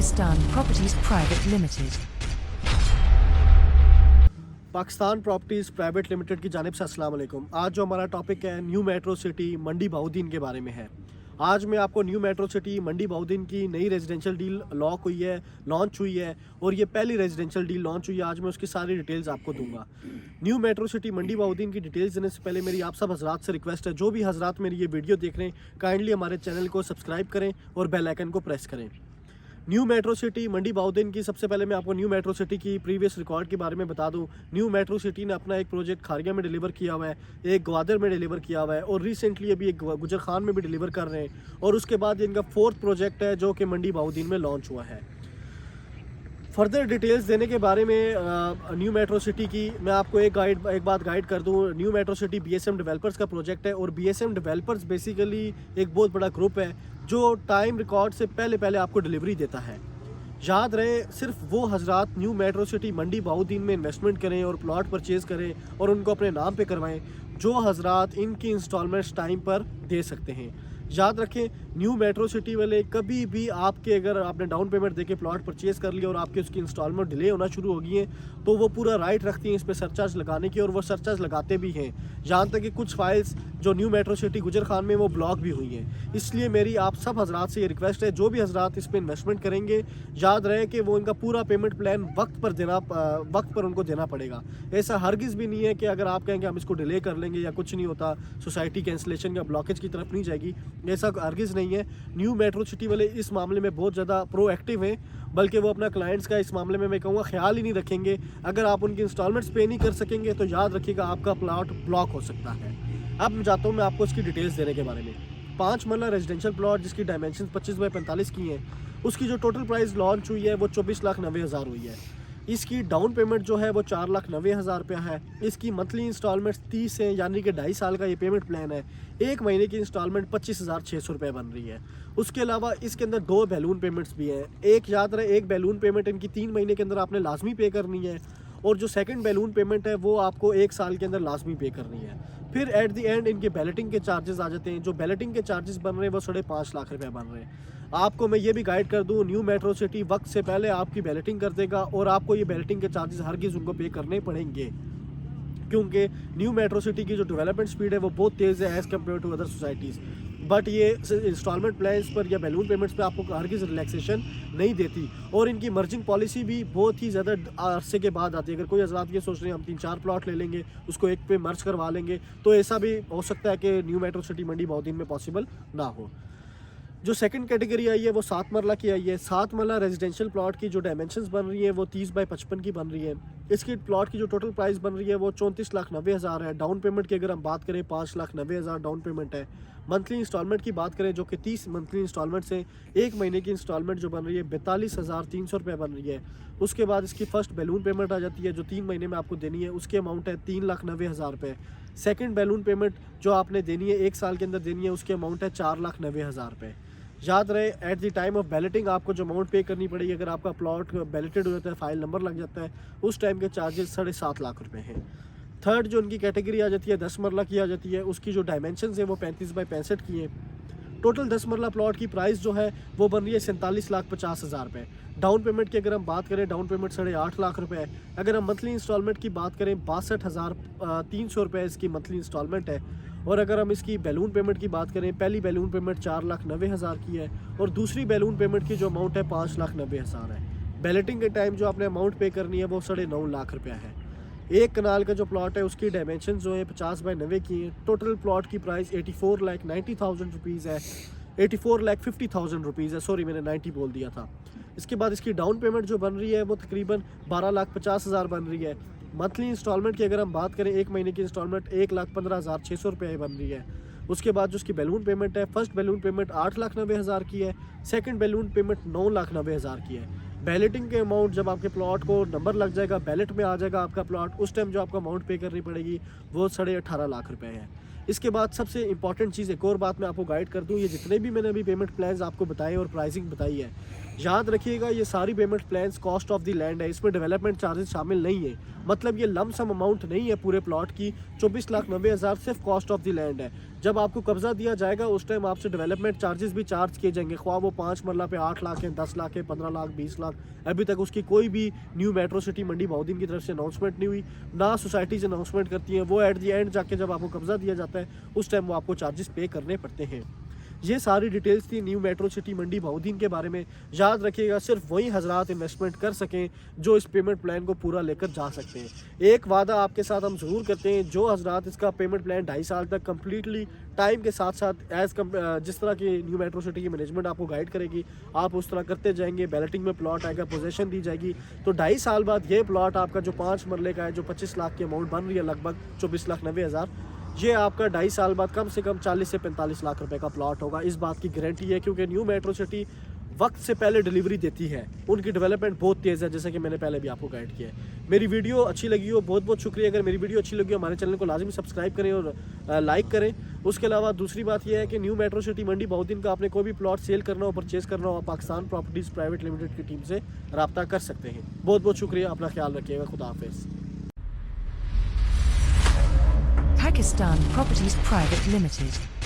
Pakistan Properties Private Limited. Pakistan properties private limited की जानिब से अस्सलाम वालेकुम। आज जो हमारा टॉपिक है न्यू मेट्रो सिटी मंडी बहाउद्दीन के बारे में है। आज मैं आपको न्यू मेट्रो सिटी मंडी बहाउद्दीन की नई रेजिडेंशियल डील लॉन्च हुई है और ये पहली रेजिडेंशियल डील लॉन्च हुई है। आज मैं उसकी सारी डिटेल्स आपको दूंगा। न्यू मेट्रो सिटी मंडी बहाउद्दीन की डिटेल्स देने से पहले मेरी आप सब हजरात से रिक्वेस्ट है, जो भी हजरात मेरी ये वीडियो देख रहे हैं काइंडली हमारे चैनल को सब्सक्राइब करें और बेल आइकन को प्रेस करें। न्यू मेट्रो सिटी मंडी बहाउद्दीन की सबसे पहले मैं आपको न्यू मेट्रो सिटी की प्रीवियस रिकॉर्ड के बारे में बता दूं। न्यू मेट्रो सिटी ने अपना एक प्रोजेक्ट खारिया में डिलीवर किया हुआ है, एक ग्वादर में डिलीवर किया हुआ है और रिसेंटली अभी एक गुजर खान में भी डिलीवर कर रहे हैं और उसके बाद ये इनका 4th प्रोजेक्ट है जो कि मंडी बहाउद्दीन में लॉन्च हुआ है। फर्दर डिटेल्स देने के बारे में न्यू मेट्रो सिटी की मैं आपको एक बात गाइड कर दूं। New metro city BSM developers का प्रोजेक्ट है और बीएसएम डेवलपर्स बेसिकली एक बहुत बड़ा ग्रुप है जो टाइम रिकॉर्ड से पहले आपको डिलीवरी देता है। याद रहे, सिर्फ वो हजरात न्यू मेट्रो सिटी मंडी बहाउद्दीन में इन्वेस्टमेंट करें और प्लॉट परचेज़ करें और उनको अपने नाम पे करवाएं जो हजरात इनकी इंस्टॉलमेंट्स टाइम पर दे सकते हैं। याद रखें, न्यू मेट्रो सिटी वाले कभी भी अगर आपने डाउन पेमेंट देके प्लॉट परचेज़ कर लिया और आपकी उसकी इंस्टॉलमेंट डिले होना शुरू हो गई है तो वो पूरा राइट रखती हैं इस पर सरचार्ज लगाने की और वो सरचार्ज लगाते भी हैं। यहाँ तक कि कुछ फाइल्स जो न्यू मेट्रो सिटी गुजर खान में वो ब्लॉक भी हुई हैं। इसलिए मेरी आप सब हजरात से ये रिक्वेस्ट है, जो भी हजरात इस पर इन्वेस्टमेंट करेंगे याद रहे कि वो इनका पूरा पेमेंट प्लान वक्त पर उनको देना पड़ेगा। ऐसा हरगिज़ भी नहीं है कि अगर आप कहेंगे हम इसको डिले कर लेंगे या कुछ नहीं होता, सोसाइटी कैंसिलेशन या ब्लॉकेज की तरफ नहीं जाएगी, ऐसा हरगिज़ नहीं है। न्यू मेट्रो सिटी वाले इस मामले में बहुत ज़्यादा प्रोएक्टिव हैं, बल्कि वो अपना क्लाइंट्स का इस मामले में मैं कहूँगा ख्याल ही नहीं रखेंगे। अगर आप उनकी इंस्टॉलमेंट्स पे नहीं कर सकेंगे तो याद रखिएगा आपका प्लॉट ब्लॉक हो सकता है। अब मैं चाहता हूँ मैं आपको इसकी डिटेल्स देने के बारे में। 5 मरला रेजिडेंशियल प्लॉट जिसकी डायमेंशन 25 बाई 45 की हैं, उसकी जो टोटल प्राइस लॉन्च हुई है वो 24,90,000 हुई है। इसकी डाउन पेमेंट जो है वो 4,90,000 रुपया है। इसकी मंथली इंस्टॉलमेंट्स 30 है, यानी कि 2.5 साल का ये पेमेंट प्लान है। एक महीने की इंस्टॉलमेंट 25,600 रुपये बन रही है। उसके अलावा इसके अंदर 2 बैलून पेमेंट्स भी हैं। एक याद रहे, एक बैलून पेमेंट इनकी 3 महीने के अंदर आपने लाजमी पे करनी है और जो सेकंड बैलून पेमेंट है वो आपको 1 साल के अंदर लाजमी पे करनी है। फिर एट द एंड इनके बैलेटिंग के चार्जेस आ जाते हैं। जो बैलेटिंग के चार्जेस बन रहे हैं वो 5.5 लाख रुपये बन रहे हैं। आपको मैं ये भी गाइड कर दूं, न्यू मेट्रो सिटी वक्त से पहले आपकी बैलेटिंग कर देगा और आपको ये बैलेटिंग के चार्जेस हरगिज़ उनको पे करने पड़ेंगे, क्योंकि न्यू मेट्रो सिटी की जो डेवलपमेंट स्पीड है वो बहुत तेज़ है as compare to other societies. But ये इंस्टॉलमेंट प्लान्स पर या बैलून पेमेंट्स पे आपको हरगिज़ रिलैक्सेशन नहीं देती और इनकी मर्जिंग पॉलिसी भी बहुत ही ज़्यादा अरसे के बाद आती है। अगर कोई हज़रात ये सोच रहे हैं हम 3-4 प्लॉट ले लेंगे उसको एक पे मर्ज करवा लेंगे तो ऐसा भी हो सकता है कि न्यू मेट्रो सिटी मंडी बहाउद्दीन में पॉसिबल ना हो। जो सेकंड कैटेगरी आई है वो 7 मरला की आई है। 7 मरला रेजिडेंशियल प्लॉट की जो डायमेंशंस बन रही है वो 30 बाई 55 की बन रही है। इसकी प्लॉट की जो टोटल प्राइस बन रही है वो 34,90,000 है। डाउन पेमेंट की अगर हम बात करें 5,90,000 डाउन पेमेंट है। मंथली इंस्टॉलमेंट की बात करें जो कि 30 मंथली इंस्टॉलमेंट्स हैं, एक महीने की इंस्टॉलमेंट जो बन रही है 42,300 रुपये बन रही है। उसके बाद इसकी फर्स्ट बैलून पेमेंट आ जाती है जो 3 महीने में आपको देनी है, उसकी अमाउंट है 3,90,000 रुपये। सेकेंड बैलून पेमेंट जो आपने देनी है 1 साल के अंदर देनी है, उसकी अमाउंट है 4,90,000 रुपये। याद रहे, at the time of balloting आपको जो अमाउंट पे करनी पड़ेगी, अगर आपका प्लॉट बैलेटेड हो जाता है, फाइल नंबर लग जाता है, उस टाइम के चार्जेस 7.5 लाख रुपए हैं। थर्ड जो उनकी कैटेगरी आ जाती है 10 मरला की आ जाती है। उसकी जो डायमेंशंस है वो 35 बाई 65 की है। टोटल 10 मरला प्लॉट की प्राइस जो है वो बन रही है 47,50,000 रुपये। डाउन पेमेंट की अगर हम बात करें, डाउन पेमेंट 8.5 लाख रुपए है। अगर हम मंथली इंस्टॉलमेंट की बात करें 62,300 रुपये इसकी मंथली इंस्टॉलमेंट है। और अगर हम इसकी बैलून पेमेंट की बात करें, पहली बैलून पेमेंट 4,90,000 की है और दूसरी बैलून पेमेंट की जो अमाउंट है 5,90,000 है। बैलेटिंग के टाइम जो आपने अमाउंट पे करनी है वो 9.5 लाख रुपया है। एक कनाल का जो प्लॉट है उसकी डायमेंशन जो है 50 बाई 90 की है। टोटल प्लॉट की प्राइस 84,90,000 रुपीज़ है। 84,50,000 रुपीज़ है, सॉरी मैंने 90 बोल दिया था। इसके बाद इसकी डाउन पेमेंट जो बन रही है वो तकरीबन 12,50,000 बन रही है। मंथली इंस्टॉलमेंट की अगर हम बात करें, एक महीने की इंस्टॉलमेंट 1,15,600 रुपये बन रही है। उसके बाद जो उसकी बैलून पेमेंट है, फर्स्ट बैलून पेमेंट 8,90,000 की है, सेकंड बैलून पेमेंट 9,90,000 की है। बैलेटिंग के अमाउंट जब आपके प्लॉट को नंबर लग जाएगा, बैलेट में आ जाएगा आपका प्लॉट, उस टाइम जो आपको अमाउंट पे करनी पड़ेगी वो 18.5 लाख रुपए है। इसके बाद सबसे इंपॉर्टेंट चीज़ एक और बात मैं आपको गाइड कर दूं, ये जितने भी मैंने अभी पेमेंट प्लान्स आपको बताए और प्राइसिंग बताई है, याद रखिएगा ये सारी payment plans cost of the land है, इसमें डेवलपमेंट चार्जेस शामिल नहीं है। मतलब ये लमसम अमाउंट नहीं है पूरे प्लॉट की। 24,90,000 सिर्फ कॉस्ट ऑफ द लैंड है। जब आपको कब्जा दिया जाएगा उस टाइम आपसे डेवलपमेंट चार्जेस भी चार्ज किए जाएंगे, ख्वाह वो 5 मरला पे 8 लाख है, 10 लाख है, 15 लाख, 20 लाख। अभी तक उसकी कोई भी न्यू मेट्रो सिटी मंडी बहाउद्दीन की तरफ से अनाउंसमेंट नहीं हुई, ना सोसाइटीज अनाउंसमेंट करती हैं। वो एट दी एंड जाके जब आपको कब्जा दिया जाता है उस टाइम वो आपको चार्जेस पे करने पड़ते हैं। ये सारी डिटेल्स थी न्यू मेट्रो सिटी मंडी बहाउद्दीन के बारे में। याद रखिएगा सिर्फ वही हजरात इन्वेस्टमेंट कर सकें जो इस पेमेंट प्लान को पूरा लेकर जा सकते हैं। एक वादा आपके साथ हम ज़रूर करते हैं, जो हजरात इसका पेमेंट प्लान 2.5 साल तक कम्प्लीटली टाइम के साथ साथ जिस तरह की न्यू मेट्रो सिटी की मैनेजमेंट आपको गाइड करेगी आप उस तरह करते जाएंगे, बैलेटिंग में प्लॉट आएगा, पोजेशन दी जाएगी, तो 2.5 साल बाद ये प्लॉट आपका जो 5 मरले का है, जो 25 लाख की अमाउंट बन रही है, लगभग 24,90,000, ये आपका 2.5 साल बाद कम से कम 40 से 45 लाख रुपए का प्लॉट होगा। इस बात की गारंटी है क्योंकि न्यू मेट्रो सिटी वक्त से पहले डिलीवरी देती है, उनकी डेवलपमेंट बहुत तेज़ है, जैसे कि मैंने पहले भी आपको गाइड किया है। मेरी वीडियो अच्छी लगी हो बहुत बहुत शुक्रिया। अगर मेरी वीडियो अच्छी लगी हो हमारे चैनल को लाजमी सब्सक्राइब करें और लाइक करें। उसके अलावा दूसरी बात यह है कि न्यू मेट्रो सिटी मंडी बहाउद्दीन का आपने कोई भी प्लॉट सेल करना हो, परचेज़ करना हो, आप पाकिस्तान प्रॉपर्टीज़ प्राइवेट लिमिटेड की टीम से रब्ता कर सकते हैं। बहुत बहुत शुक्रिया, अपना ख्याल रखिएगा, खुदा हाफिज़। Pakistan Properties Private Limited.